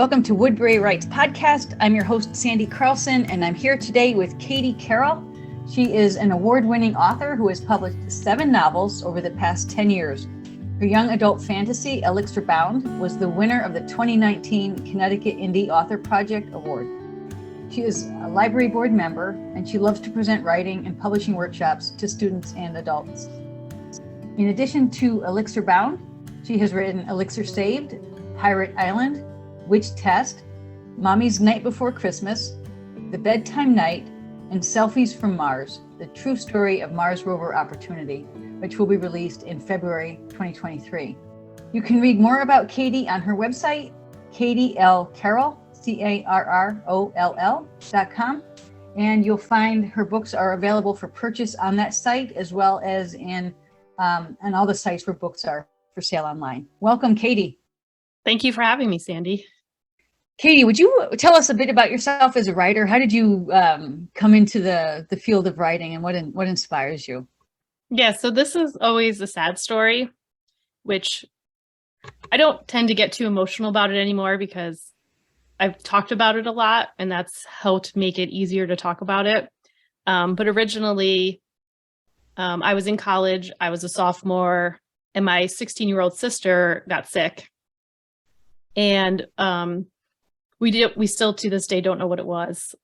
Welcome to Woodbury Writes Podcast. I'm your host, Sandy Carlson, and I'm here today with Katie Carroll. She is an award-winning author who has published 7 novels over the past 10 years. Her young adult fantasy, Elixir Bound, was the winner of the 2019 Connecticut Indie Author Project Award. She is a library board member, and she loves to present writing and publishing workshops to students and adults. In addition to Elixir Bound, she has written Elixir Saved, Pirate Island, Witch Test, Mommy's Night Before Christmas, The Bedtime Night, and Selfies from Mars, the true story of Mars rover Opportunity, which will be released in February 2023. You can read more about Katie on her website, Katie L. Carroll, CARROLL.com, and you'll find her books are available for purchase on that site as well as in on all the sites where books are for sale online. Welcome, Katie. Thank you for having me, Sandy. Katie, would you tell us a bit about yourself as a writer? How did you come into the field of writing, and what inspires you? Yeah, so this is always a sad story, which I don't tend to get too emotional about it anymore because I've talked about it a lot, and that's helped make it easier to talk about it. But originally, I was in college, I was a sophomore, and my 16-year-old sister got sick. And we still to this day don't know what it was.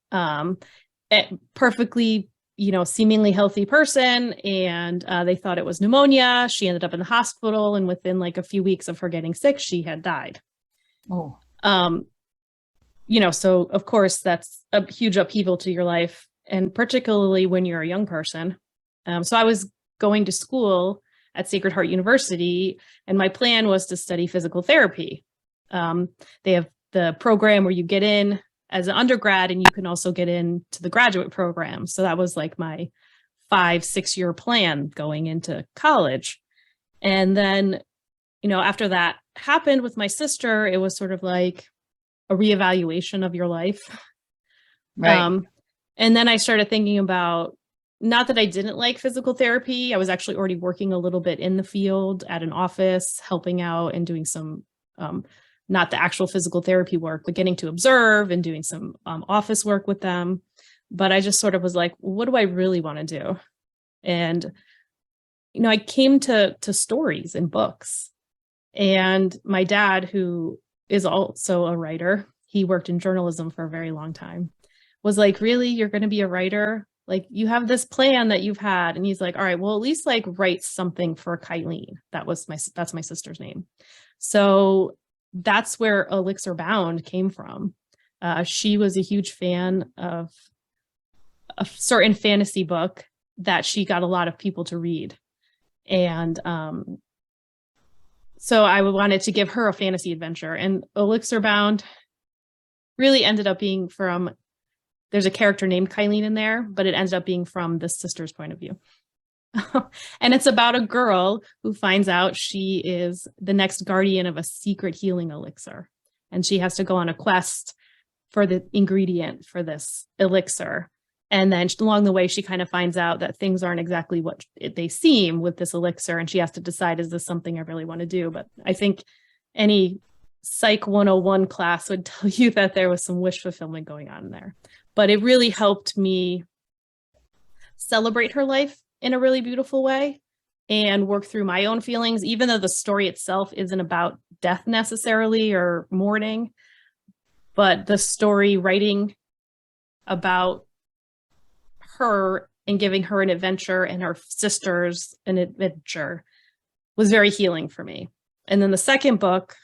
Perfectly, seemingly healthy person, and they thought it was pneumonia. She ended up in the hospital, and within like a few weeks of her getting sick, she had died. Oh. So of course that's a huge upheaval to your life, and particularly when you're a young person. So I was going to school at Sacred Heart University, and my plan was to study physical therapy. They have the program where you get in as an undergrad, and you can also get into the graduate program. So that was like my 5-6 year plan going into college. And then, after that happened with my sister, it was sort of like a reevaluation of your life. Right. And then I started thinking about, not that I didn't like physical therapy. I was actually already working a little bit in the field at an office, helping out and doing some, not the actual physical therapy work, but getting to observe and doing some office work with them. But I just sort of was like, what do I really want to do? And, I came to stories and books. And my dad, who is also a writer, he worked in journalism for a very long time, was like, really, you're going to be a writer? Like, you have this plan that you've had. And he's like, all right, well, at least like write something for Kylene. That's my sister's name. So that's where Elixir Bound came from. She was a huge fan of a certain fantasy book that she got a lot of people to read. And so I wanted to give her a fantasy adventure. And Elixir Bound really ended up being there's a character named Kylene in there, but it ended up being from the sister's point of view. And it's about a girl who finds out she is the next guardian of a secret healing elixir. And she has to go on a quest for the ingredient for this elixir. And then along the way, she kind of finds out that things aren't exactly what they seem with this elixir. And she has to decide, is this something I really want to do? But I think any Psych 101 class would tell you that there was some wish fulfillment going on there. But it really helped me celebrate her life in a really beautiful way and work through my own feelings, even though the story itself isn't about death necessarily or mourning, but the story writing about her and giving her an adventure and her sisters an adventure was very healing for me. And then the second book,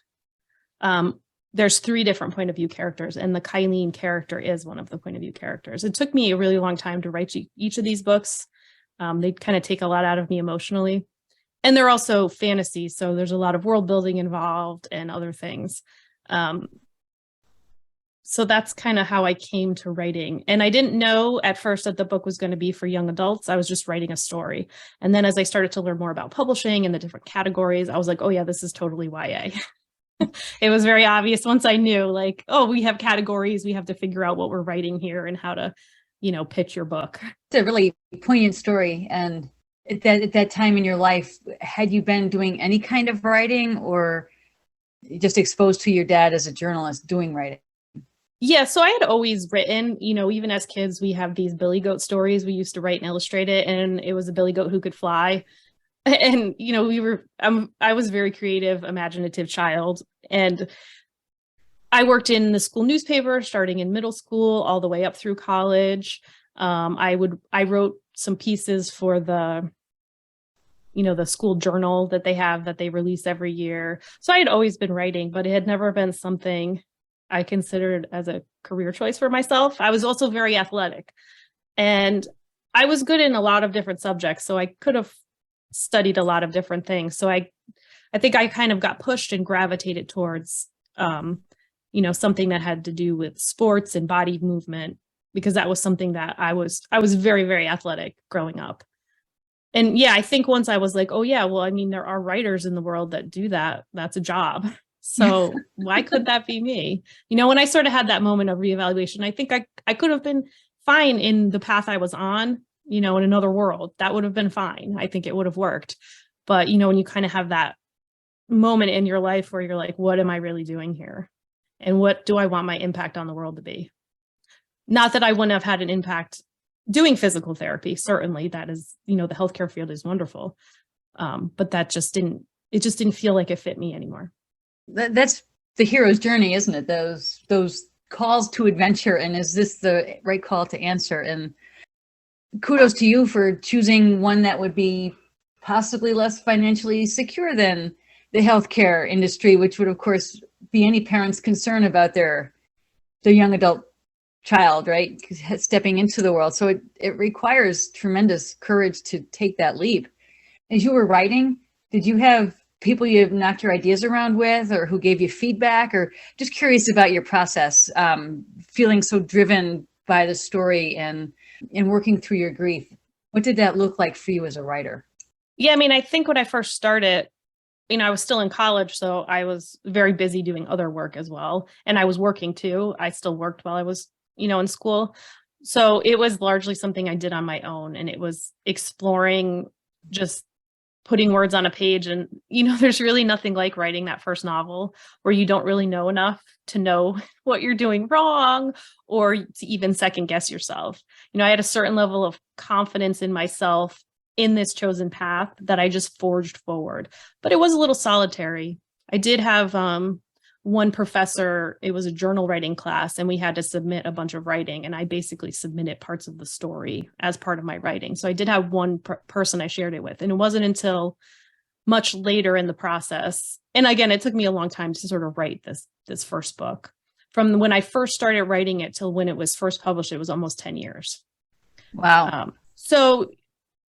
there's 3 different point of view characters, and the Kylene character is one of the point of view characters. It took me a really long time to write each of these books. They kind of take a lot out of me emotionally, and they're also fantasy. So there's a lot of world building involved and other things. So that's kind of how I came to writing. And I didn't know at first that the book was going to be for young adults. I was just writing a story. And then as I started to learn more about publishing and the different categories, I was like, oh yeah, this is totally YA. It was very obvious once I knew, like, oh, we have categories. We have to figure out what we're writing here and how to, pitch your book. It's a really poignant story. And at that time in your life, had you been doing any kind of writing, or just exposed to your dad as a journalist doing writing? Yeah, so I had always written, even as kids, we have these Billy Goat stories we used to write and illustrate it, and it was a Billy Goat who could fly. And, I was a very creative, imaginative child. And I worked in the school newspaper starting in middle school all the way up through college. I wrote some pieces for the school journal that they have that they release every year. So I had always been writing, but it had never been something I considered as a career choice for myself. I was also very athletic, and I was good in a lot of different subjects. So I could have studied a lot of different things. So I think I kind of got pushed and gravitated towards, something that had to do with sports and body movement, because that was something that I was very, very athletic growing up. And yeah, I think once I was like, oh yeah, well, I mean, there are writers in the world that do that. That's a job. So why could that be me? When I sort of had that moment of reevaluation, I think I could have been fine in the path I was on, in another world. That would have been fine. I think it would have worked. But, when you kind of have that moment in your life where you're like, what am I really doing here? And what do I want my impact on the world to be? Not that I wouldn't have had an impact doing physical therapy. Certainly that is, the healthcare field is wonderful. But it just didn't feel like it fit me anymore. That's the hero's journey, isn't it? Those calls to adventure. And is this the right call to answer? And kudos to you for choosing one that would be possibly less financially secure than the healthcare industry, which would, of course, be any parent's concern about their young adult child, right? Stepping into the world. So it requires tremendous courage to take that leap. As you were writing, did you have people you knocked your ideas around with, or who gave you feedback, or just curious about your process, feeling so driven by the story and working through your grief? What did that look like for you as a writer? Yeah, I mean, I think when I first started, I was still in college, so I was very busy doing other work as well. And I was working too. I still worked while I was, in school. So it was largely something I did on my own, and it was exploring, just putting words on a page. And, there's really nothing like writing that first novel where you don't really know enough to know what you're doing wrong, or to even second guess yourself. I had a certain level of confidence in myself in this chosen path that I just forged forward, but it was a little solitary. I did have one professor, it was a journal writing class, and we had to submit a bunch of writing, and I basically submitted parts of the story as part of my writing. So I did have one person I shared it with, and it wasn't until much later in the process. And again, it took me a long time to sort of write this first book. From when I first started writing it till when it was first published, it was almost 10 years. Wow. So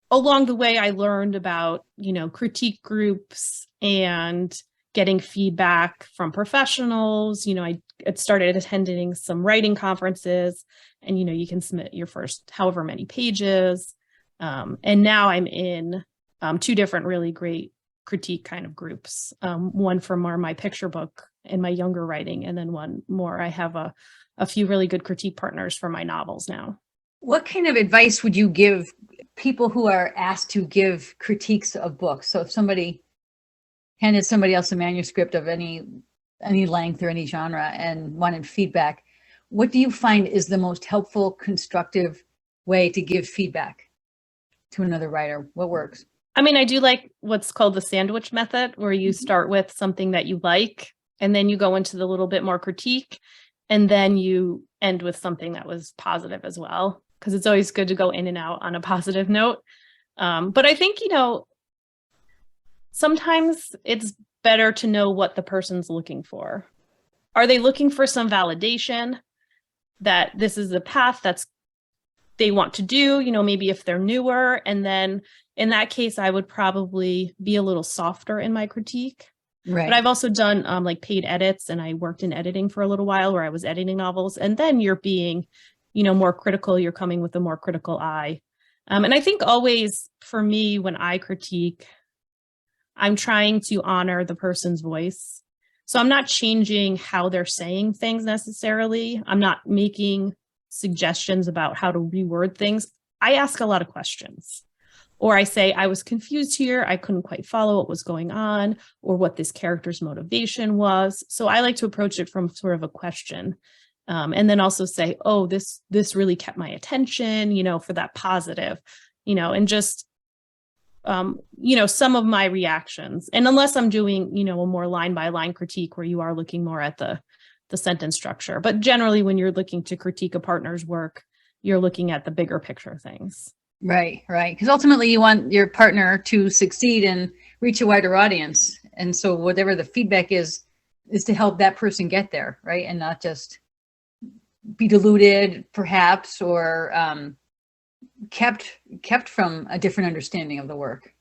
along the way, I learned about, critique groups and getting feedback from professionals. I started attending some writing conferences, and, you can submit your first however many pages. And now I'm in 2 different really great critique kind of groups. One for more my picture book and my younger writing, and then one more, I have a few really good critique partners for my novels now. What kind of advice would you give people who are asked to give critiques of books? So if somebody handed somebody else a manuscript of any length or any genre and wanted feedback, what do you find is the most helpful, constructive way to give feedback to another writer? What works? I mean, I do like what's called the sandwich method, where you start with something that you like, and then you go into the little bit more critique, and then you end with something that was positive as well, because it's always good to go in and out on a positive note. But I think, sometimes it's better to know what the person's looking for. Are they looking for some validation that this is the path that's they want to do, maybe if they're newer? And then in that case, I would probably be a little softer in my critique. Right. But I've also done like paid edits, and I worked in editing for a little while where I was editing novels. And then you're being, more critical. You're coming with a more critical eye. And I think always for me, when I critique, I'm trying to honor the person's voice. So I'm not changing how they're saying things necessarily. I'm not making suggestions about how to reword things. I ask a lot of questions. Or I say, I was confused here. I couldn't quite follow what was going on or what this character's motivation was. So I like to approach it from sort of a question. And then also say, oh, this really kept my attention, for that positive, and just, some of my reactions. And unless I'm doing, a more line by line critique where you are looking more at the sentence structure. But generally, when you're looking to critique a partner's work, you're looking at the bigger picture things. Right. Because ultimately you want your partner to succeed and reach a wider audience. And so whatever the feedback is to help that person get there, right? And not just be diluted, perhaps, or kept from a different understanding of the work.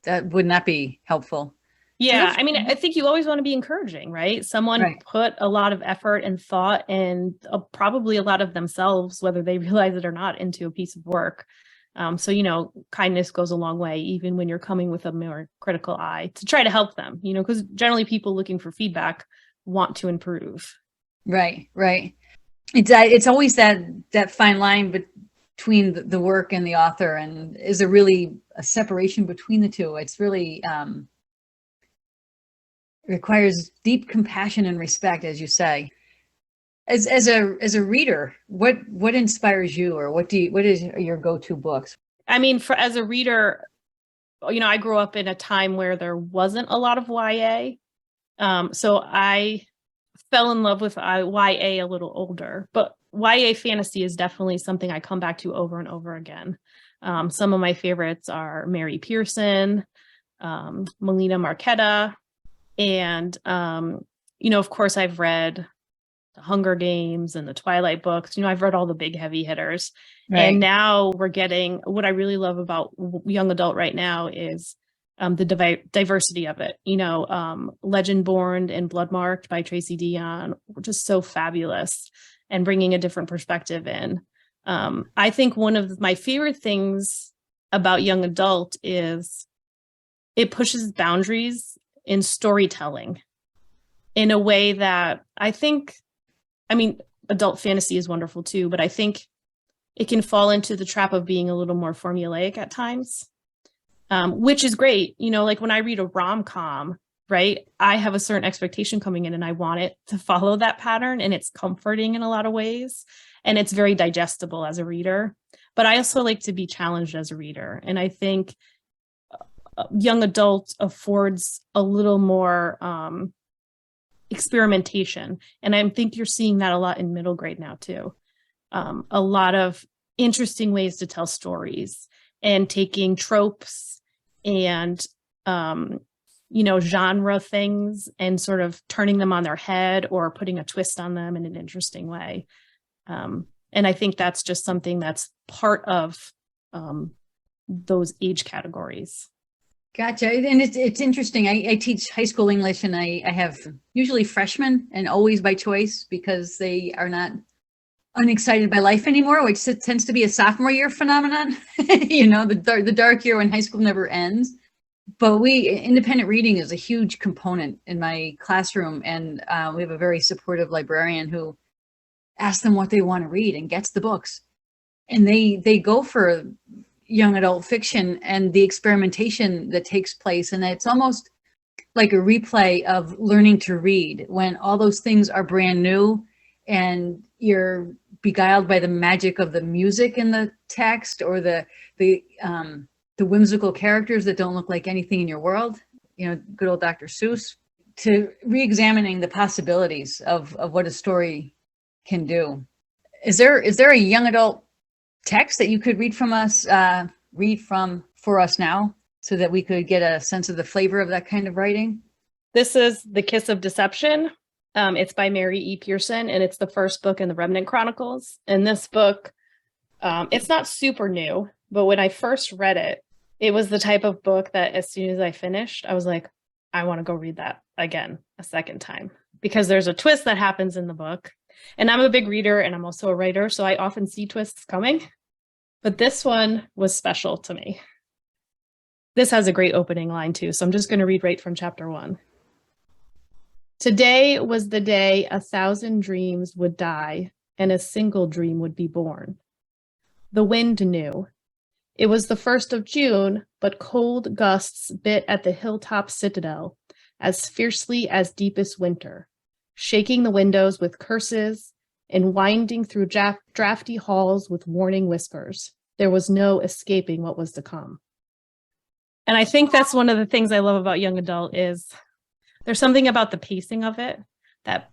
That would not be helpful. Yeah, I mean, I think you always want to be encouraging, right? Someone put a lot of effort and thought and probably a lot of themselves, whether they realize it or not, into a piece of work. So, kindness goes a long way, even when you're coming with a more critical eye to try to help them, because generally people looking for feedback want to improve. Right. It's always that fine line between the work and the author, and is there really a separation between the two? It's really requires deep compassion and respect, as you say. As a reader, what inspires you, or what is your go-to books? I mean, as a reader, I grew up in a time where there wasn't a lot of YA. So I fell in love with YA a little older, but YA fantasy is definitely something I come back to over and over again. Some of my favorites are Mary Pearson, Melina Marchetta, and, of course, I've read the Hunger Games and the Twilight books. I've read all the big heavy hitters. Right. And now we're getting, what I really love about young adult right now is the diversity of it. Legendborn and Bloodmarked by Tracy Deonn were just so fabulous, and bringing a different perspective in. I think one of my favorite things about young adult is it pushes boundaries in storytelling in a way that adult fantasy is wonderful too, but I think it can fall into the trap of being a little more formulaic at times, which is great. Like when I read a rom-com, right, I have a certain expectation coming in and I want it to follow that pattern, and it's comforting in a lot of ways, and it's very digestible as a reader. But I also like to be challenged as a reader, and I think young adult affords a little more experimentation. And I think you're seeing that a lot in middle grade now too. A lot of interesting ways to tell stories, and taking tropes and, genre things and sort of turning them on their head or putting a twist on them in an interesting way. And I think that's just something that's part of those age categories. Gotcha. And it's interesting. I teach high school English, and I have usually freshmen, and always by choice, because they are not unexcited by life anymore, which tends to be a sophomore year phenomenon. The dark year when high school never ends. But independent reading is a huge component in my classroom, and we have a very supportive librarian who asks them what they want to read and gets the books, and they go for young adult fiction and the experimentation that takes place. And it's almost like a replay of learning to read, when all those things are brand new and you're beguiled by the magic of the music in the text, or the whimsical characters that don't look like anything in your world, good old Dr. Seuss, to re-examining the possibilities of what a story can do. Is there a young adult text that you could read for us now, so that we could get a sense of the flavor of that kind of writing? This is The Kiss of Deception. It's by Mary E. Pearson, and it's the first book in the Remnant Chronicles. And this book, it's not super new, but when I first read it, it was the type of book that as soon as I finished, I was like, I want to go read that again a second time, because there's a twist that happens in the book. And I'm a big reader, and I'm also a writer, so I often see twists coming. But this one was special to me. This has a great opening line too, so I'm just going to read right from chapter 1. Today was the day 1,000 dreams would die, and a single dream would be born. The wind knew. It was the 1st of June, but cold gusts bit at the hilltop citadel as fiercely as deepest winter, shaking the windows with curses and winding through drafty halls with warning whispers. There was no escaping what was to come. And I think that's one of the things I love about young adult is there's something about the pacing of it that,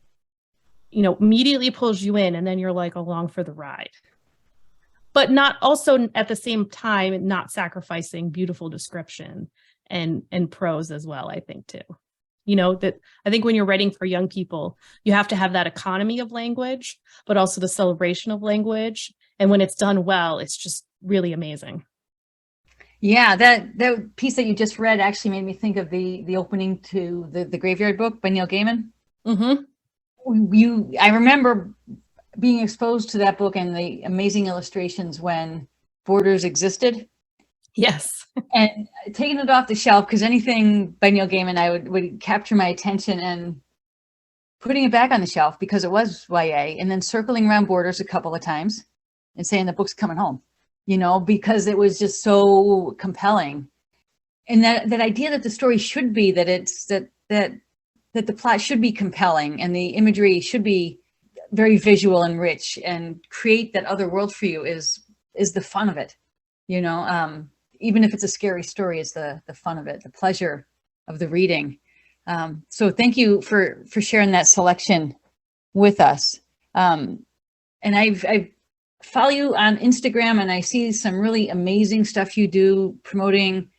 immediately pulls you in, and then you're like along for the ride. But not also at the same time, not sacrificing beautiful description and prose as well, I think too. That I think when you're writing for young people, you have to have that economy of language, but also the celebration of language. And when it's done well, it's just really amazing. Yeah, that piece that you just read actually made me think of the opening to the Graveyard Book by Neil Gaiman. Mm-hmm. I remember being exposed to that book and the amazing illustrations when Borders existed. Yes. And taking it off the shelf, because anything by Neil Gaiman I would capture my attention, and putting it back on the shelf because it was YA, and then circling around Borders a couple of times and saying the book's coming home, because it was just so compelling. And that idea that the story should be that it's that the plot should be compelling and the imagery should be very visual and rich and create that other world for you is the fun of it. Even if it's a scary story, it's the fun of it, the pleasure of the reading. So thank you for sharing that selection with us. And I follow you on Instagram, and I see some really amazing stuff you do promoting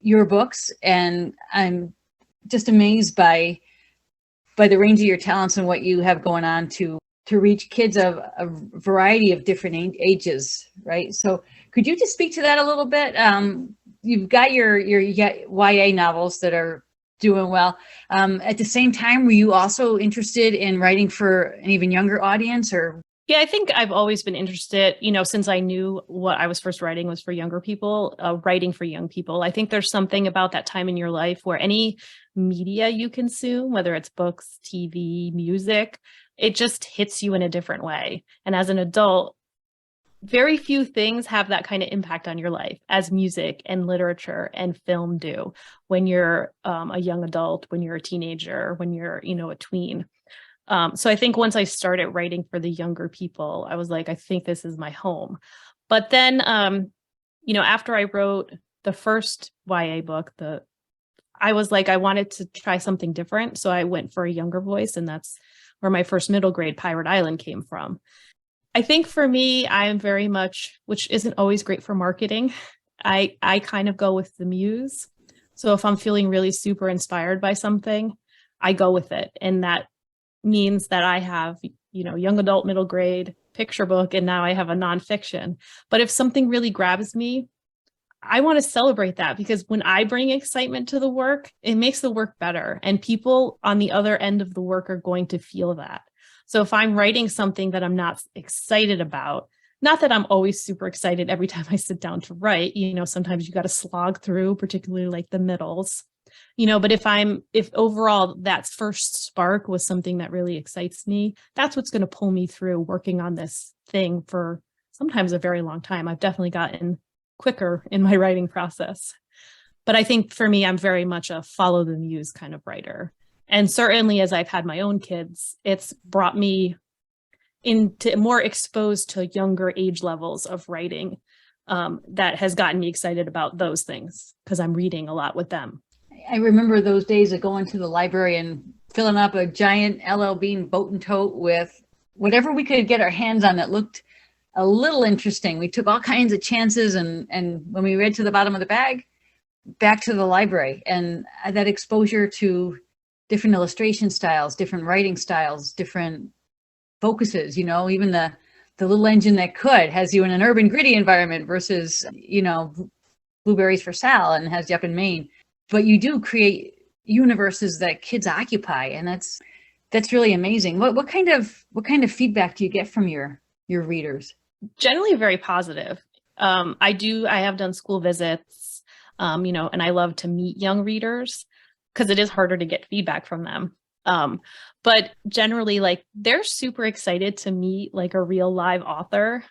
your books, and I'm just amazed by the range of your talents and what you have going on to reach kids of a variety of different ages, right? So could you just speak to that a little bit? You've got your YA novels that are doing well. At the same time, were you also interested in writing for an even younger audience, or? Yeah, I think I've always been interested, since I knew what I was first writing was for younger people, writing for young people. I think there's something about that time in your life where any media you consume, whether it's books, TV, music, it just hits you in a different way. And as an adult, very few things have that kind of impact on your life as music and literature and film do when you're a young adult, when you're a teenager, when you're, a tween. So I think once I started writing for the younger people, I was like, I think this is my home. But then, after I wrote the first YA book, I was like, I wanted to try something different. So I went for a younger voice, and that's where my first middle grade Pirate Island came from. I think for me, I am very much, which isn't always great for marketing, I kind of go with the muse. So if I'm feeling really super inspired by something, I go with it. And that means that I have, young adult, middle grade, picture book, and now I have a nonfiction. But if something really grabs me, I want to celebrate that, because when I bring excitement to the work, it makes the work better. And people on the other end of the work are going to feel that. So if I'm writing something that I'm not excited about, not that I'm always super excited every time I sit down to write, sometimes you got to slog through, particularly like the middles, but if overall that first spark was something that really excites me, that's what's going to pull me through working on this thing for sometimes a very long time. I've definitely gotten quicker in my writing process. But I think for me, I'm very much a follow the muse kind of writer. And certainly as I've had my own kids, it's brought me into more exposed to younger age levels of writing that has gotten me excited about those things because I'm reading a lot with them. I remember those days of going to the library and filling up a giant LL Bean boat and tote with whatever we could get our hands on that looked a little interesting. We took all kinds of chances, and when we read to the bottom of the bag, back to the library. And that exposure to different illustration styles, different writing styles, different focuses, even the little engine that could has you in an urban gritty environment versus, Blueberries for Sal and has you up in Maine. But you do create universes that kids occupy, and that's really amazing. What kind of feedback do you get from your readers? Generally very positive. I have done school visits, and I love to meet young readers because it is harder to get feedback from them. But generally, like, they're super excited to meet like a real live author.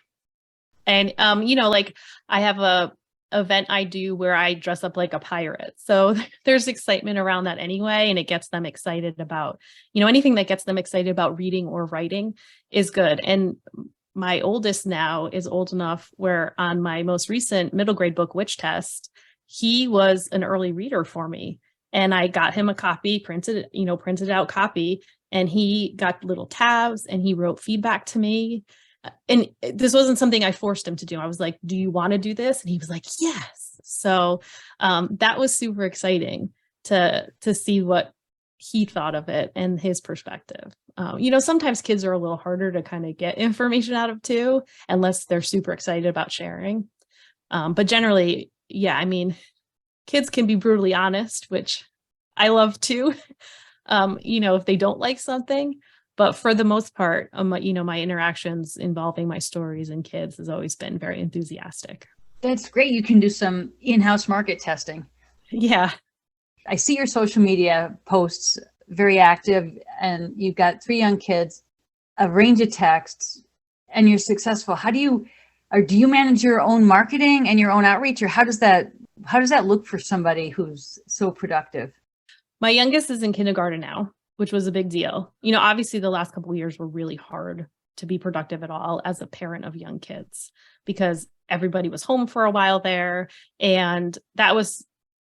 And, like I have a event I do where I dress up like a pirate. So there's excitement around that anyway. And it gets them excited about, anything that gets them excited about reading or writing is good. And my oldest now is old enough where on my most recent middle grade book, Witch Test, he was an early reader for me. And I got him a copy, printed out copy, and he got little tabs and he wrote feedback to me. And this wasn't something I forced him to do. I was like, do you want to do this? And he was like, yes. So that was super exciting to see what he thought of it and his perspective. Sometimes kids are a little harder to kind of get information out of too, unless they're super excited about sharing. But generally, yeah, I mean, kids can be brutally honest, which I love too. If they don't like something. But for the most part, my interactions involving my stories and kids has always been very enthusiastic. That's great. You can do some in-house market testing. Yeah. I see your social media posts, very active, and you've got 3 young kids, a range of texts, and you're successful. Do you manage your own marketing and your own outreach, or how does that look for somebody who's so productive? My youngest is in kindergarten now, which was a big deal. Obviously the last couple of years were really hard to be productive at all as a parent of young kids because everybody was home for a while there. And that was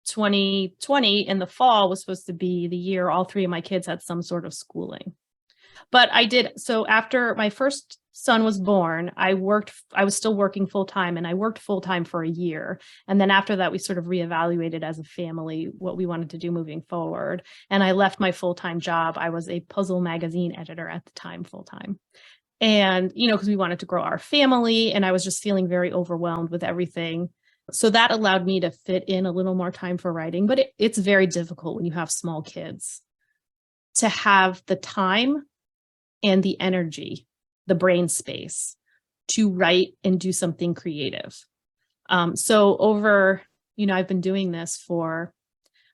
2020, in the fall was supposed to be the year all 3 of my kids had some sort of schooling. But I did. So after my first son was born, I was still working full time, and I worked full time for a year. And then after that, we sort of reevaluated as a family what we wanted to do moving forward. And I left my full time job. I was a puzzle magazine editor at the time, full time. And, because we wanted to grow our family, and I was just feeling very overwhelmed with everything. So that allowed me to fit in a little more time for writing. But it's very difficult when you have small kids to have the time and the energy, the brain space to write and do something creative. So over, I've been doing this for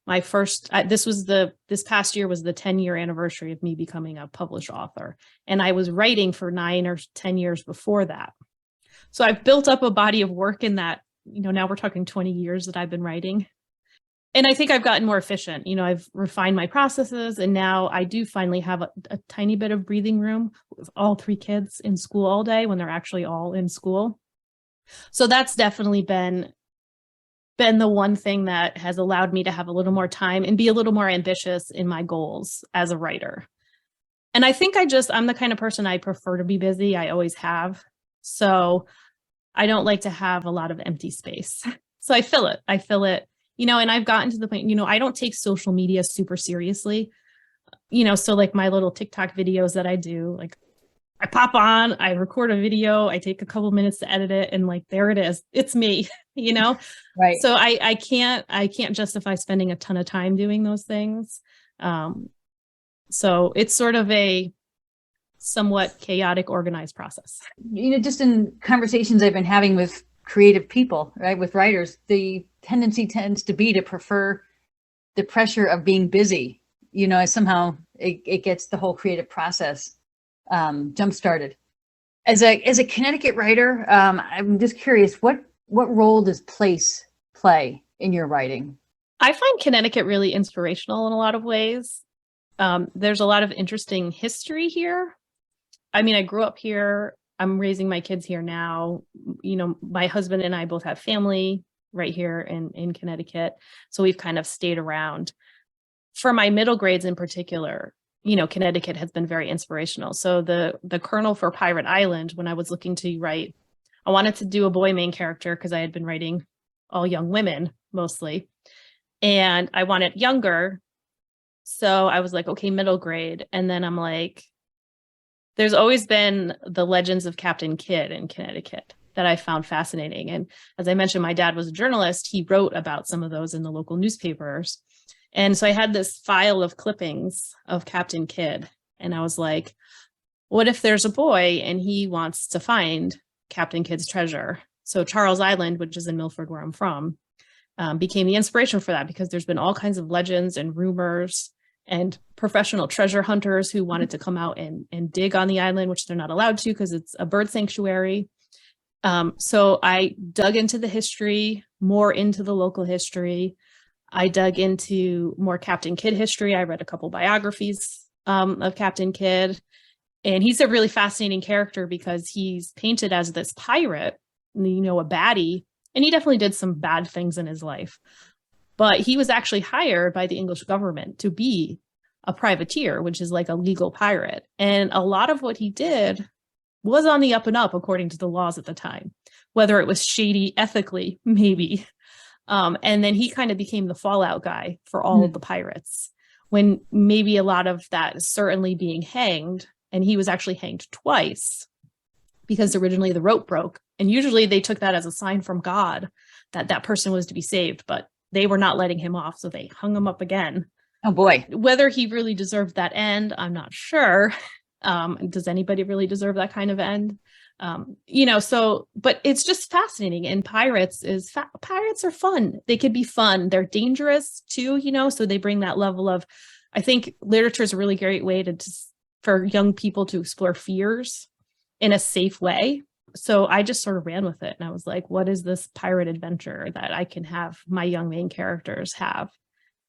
my first, this past year was the 10-year anniversary of me becoming a published author. And I was writing for 9 or 10 years before that. So I've built up a body of work in that, now we're talking 20 years that I've been writing. And I think I've gotten more efficient. I've refined my processes, and now I do finally have a tiny bit of breathing room with all 3 kids in school all day when they're actually all in school. So that's definitely been the one thing that has allowed me to have a little more time and be a little more ambitious in my goals as a writer. And I think I'm the kind of person I prefer to be busy. I always have. So I don't like to have a lot of empty space. So I fill it. And I've gotten to the point, I don't take social media super seriously, so like my little TikTok videos that I do, like I pop on, I record a video, I take a couple minutes to edit it, and like, there it is. It's me, Right. So I can't justify spending a ton of time doing those things. So it's sort of a somewhat chaotic, organized process. Just in conversations I've been having with creative people, right, with writers, the tendency tends to be to prefer the pressure of being busy, as somehow it gets the whole creative process jump started. As a Connecticut writer, I'm just curious, what role does place play in your writing? I find Connecticut really inspirational in a lot of ways. There's a lot of interesting history here. I mean, I grew up here. I'm raising my kids here now. My husband and I both have family right here in Connecticut. So we've kind of stayed around. For my middle grades in particular, Connecticut has been very inspirational. So the kernel for Pirate Island, when I was looking to write, I wanted to do a boy main character because I had been writing all young women mostly. And I wanted younger. So I was like, okay, middle grade. And then I'm like, there's always been the legends of Captain Kidd in Connecticut that I found fascinating. And as I mentioned, my dad was a journalist. He wrote about some of those in the local newspapers. And so I had this file of clippings of Captain Kidd. And I was like, what if there's a boy and he wants to find Captain Kidd's treasure? So Charles Island, which is in Milford, where I'm from, became the inspiration for that, because there's been all kinds of legends and rumors and professional treasure hunters who wanted to come out and dig on the island, which they're not allowed to because it's a bird sanctuary. So I dug into the history, more into the local history. I dug into more Captain Kidd history. I read a couple biographies of Captain Kidd. And he's a really fascinating character because he's painted as this pirate, a baddie, and he definitely did some bad things in his life. But he was actually hired by the English government to be a privateer, which is like a legal pirate. And a lot of what he did was on the up and up, according to the laws at the time, whether it was shady ethically, maybe. And then he kind of became the fallout guy for all of the pirates, when maybe a lot of that is certainly being hanged. And he was actually hanged twice because originally the rope broke. And usually they took that as a sign from God that that person was to be saved, but they were not letting him off. So they hung him up again. Oh, boy. Whether he really deserved that end, I'm not sure. Does anybody really deserve that kind of end? But it's just fascinating. And pirates are fun. They could be fun. They're dangerous too, so they bring that level of, I think literature is a really great way for young people to explore fears in a safe way. So I just sort of ran with it. And I was like, what is this pirate adventure that I can have my young main characters have?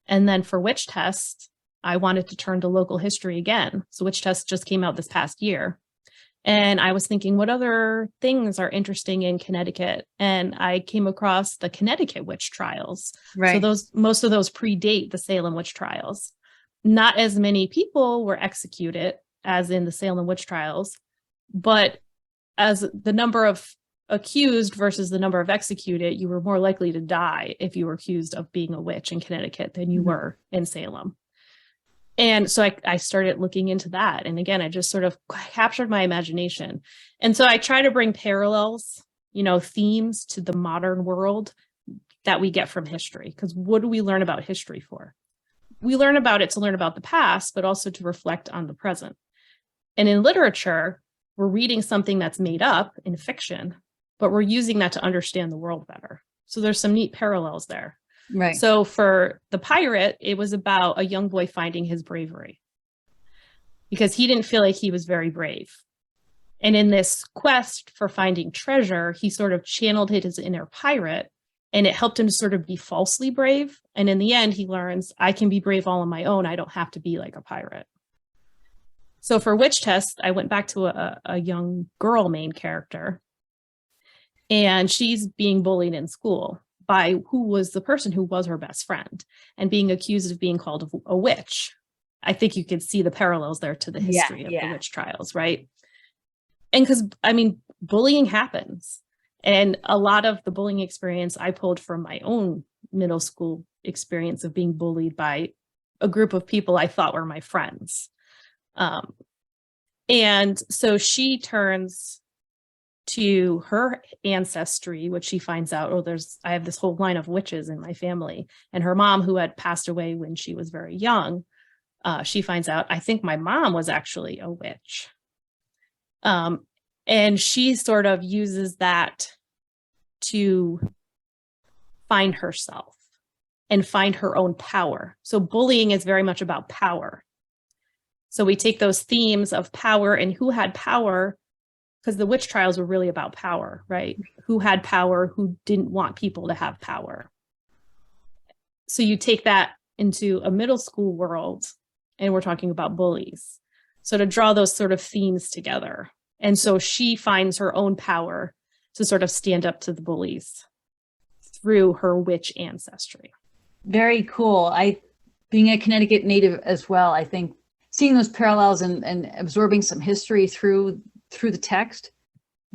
And then for Witch Test, I wanted to turn to local history again. So Witch Test just came out this past year. And I was thinking, what other things are interesting in Connecticut? And I came across the Connecticut witch trials. Right. So most of those predate the Salem witch trials. Not as many people were executed as in the Salem witch trials, but as the number of accused versus the number of executed, you were more likely to die if you were accused of being a witch in Connecticut than you were in Salem. And so I started looking into that. And again, I just sort of captured my imagination. And so I try to bring parallels, themes to the modern world that we get from history. Because what do we learn about history for? We learn about it to learn about the past, but also to reflect on the present. And in literature, we're reading something that's made up in fiction, but we're using that to understand the world better. So there's some neat parallels there. Right. So for the pirate, it was about a young boy finding his bravery because he didn't feel like he was very brave. And in this quest for finding treasure, he sort of channeled his inner pirate, and it helped him to sort of be falsely brave. And in the end, he learns, I can be brave all on my own. I don't have to be like a pirate. So for Witch Test, I went back to a young girl main character, and she's being bullied in school by who was the person who was her best friend and being accused of being called a witch. I think you could see the parallels there to the history of the witch trials, right? And because, bullying happens. And a lot of the bullying experience I pulled from my own middle school experience of being bullied by a group of people I thought were my friends. And so she turns to her ancestry, which she finds out, I have this whole line of witches in my family. And her mom, who had passed away when she was very young, she finds out, I think my mom was actually a witch. And she sort of uses that to find herself and find her own power. So bullying is very much about power. So we take those themes of power and who had power, because the witch trials were really about power, right? Who had power, who didn't want people to have power. So you take that into a middle school world, and we're talking about bullies. So to draw those sort of themes together. And so she finds her own power to sort of stand up to the bullies through her witch ancestry. Very cool. Being a Connecticut native as well, I think seeing those parallels and absorbing some history through the text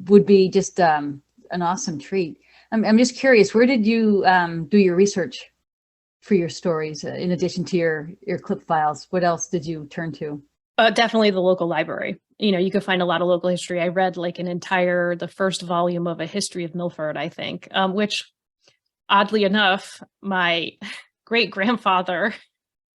would be just an awesome treat. I'm just curious, where did you do your research for your stories in addition to your clip files? What else did you turn to? Definitely the local library. You could find a lot of local history. I read like the first volume of a history of Milford, I think, which oddly enough, my great grandfather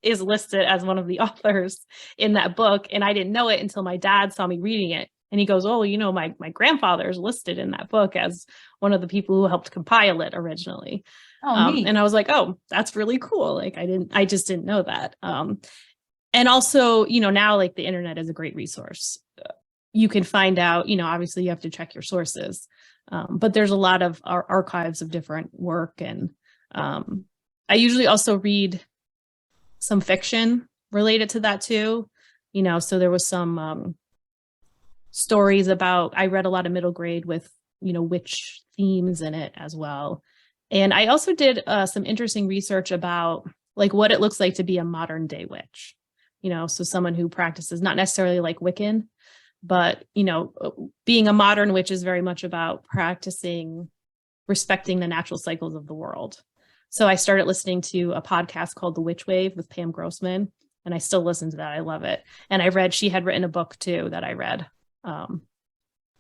is listed as one of the authors in that book. And I didn't know it until my dad saw me reading it. And he goes, oh, my grandfather is listed in that book as one of the people who helped compile it originally. Oh, neat. And I was like, oh, that's really cool. Like I just didn't know that. And also, now like the internet is a great resource. You can find out, obviously you have to check your sources, But there's a lot of archives of different work. And I usually also read some fiction related to that too. So there was some stories about, I read a lot of middle grade with, witch themes in it as well. And I also did some interesting research about like what it looks like to be a modern day witch, so someone who practices not necessarily like Wiccan, but, being a modern witch is very much about practicing, respecting the natural cycles of the world. So I started listening to a podcast called The Witch Wave with Pam Grossman, and I still listen to that. I love it. And she had written a book too that I read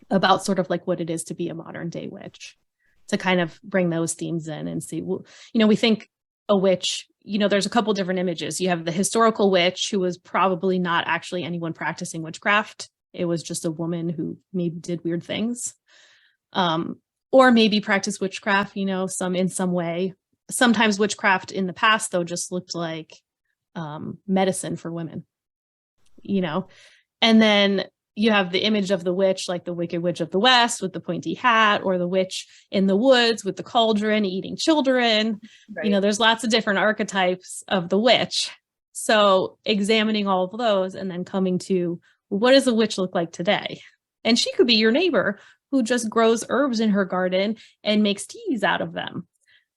about sort of like what it is to be a modern day witch, to kind of bring those themes in and see, we think a witch, there's a couple different images. You have the historical witch who was probably not actually anyone practicing witchcraft. It was just a woman who maybe did weird things, or maybe practiced witchcraft, in some way. Sometimes witchcraft in the past, though, just looked like medicine for women, and then you have the image of the witch, like the Wicked Witch of the West with the pointy hat, or the witch in the woods with the cauldron eating children. Right. There's lots of different archetypes of the witch. So examining all of those and then coming to, what does a witch look like today? And she could be your neighbor who just grows herbs in her garden and makes teas out of them.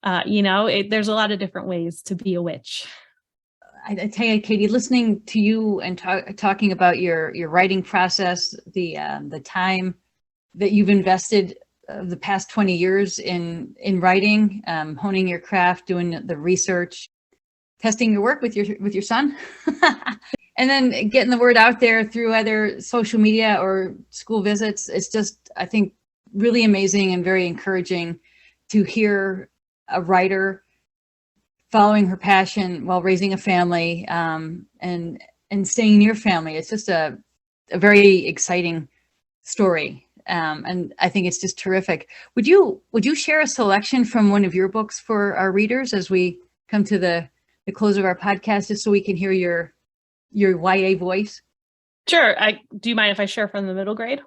There's a lot of different ways to be a witch. I tell you, Katie, listening to you and talking about your writing process, the time that you've invested the past 20 years in writing, honing your craft, doing the research, testing your work with your son, and then getting the word out there through either social media or school visits. It's just, I think, really amazing and very encouraging to hear a writer following her passion while raising a family, and staying near family. It's just a very exciting story. And I think it's just terrific. Would you share a selection from one of your books for our readers as we come to the close of our podcast, just so we can hear your YA voice? Sure. Do you mind if I share from the middle grade?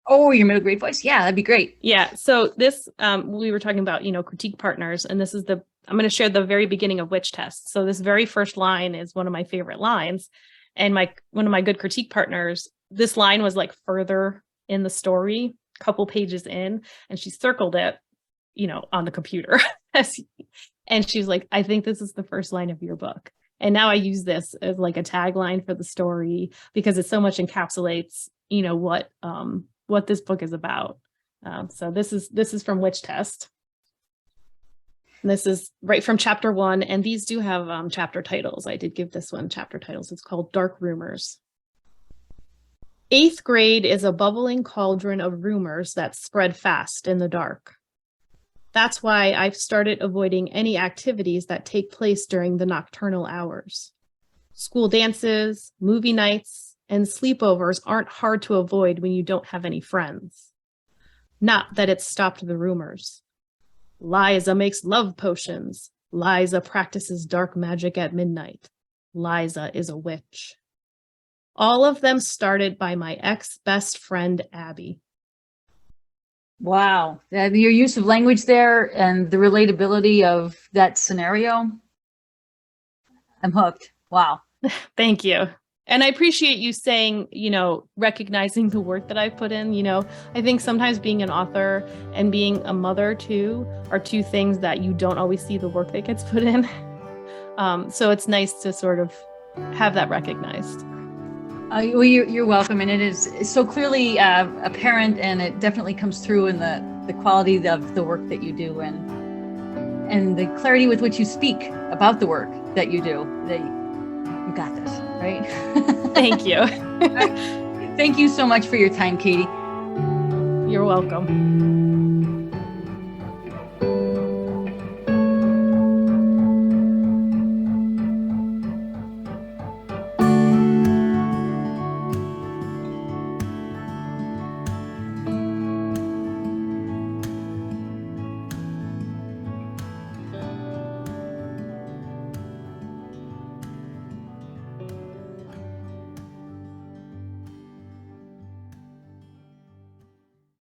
Oh, your middle grade voice. Yeah, that'd be great. Yeah. So this, we were talking about, critique partners, and this is I'm going to share the very beginning of Witch Test. So this very first line is one of my favorite lines. And one of my good critique partners, this line was like further in the story, a couple pages in, and she circled it, on the computer. And she's like, I think this is the first line of your book. And now I use this as like a tagline for the story because it so much encapsulates, what this book is about. So this is from Witch Test. And this is right from chapter 1. And these do have chapter titles. I did give this one chapter titles. It's called Dark Rumors. 8th grade is a bubbling cauldron of rumors that spread fast in the dark. That's why I've started avoiding any activities that take place during the nocturnal hours. School dances, movie nights, and sleepovers aren't hard to avoid when you don't have any friends. Not that it's stopped the rumors. Liza makes love potions. Liza practices dark magic at midnight. Liza is a witch. All of them started by my ex-best friend, Abby. Wow. Your use of language there and the relatability of that scenario. I'm hooked. Wow. Thank you. And I appreciate you saying, recognizing the work that I've put in. I think sometimes being an author and being a mother too are two things that you don't always see the work that gets put in. So it's nice to sort of have that recognized. Well, you're welcome. And it is so clearly apparent, and it definitely comes through in the quality of the work that you do and the clarity with which you speak about the work that you do. That you got this, right? Thank you. Thank you so much for your time, Katie. You're welcome.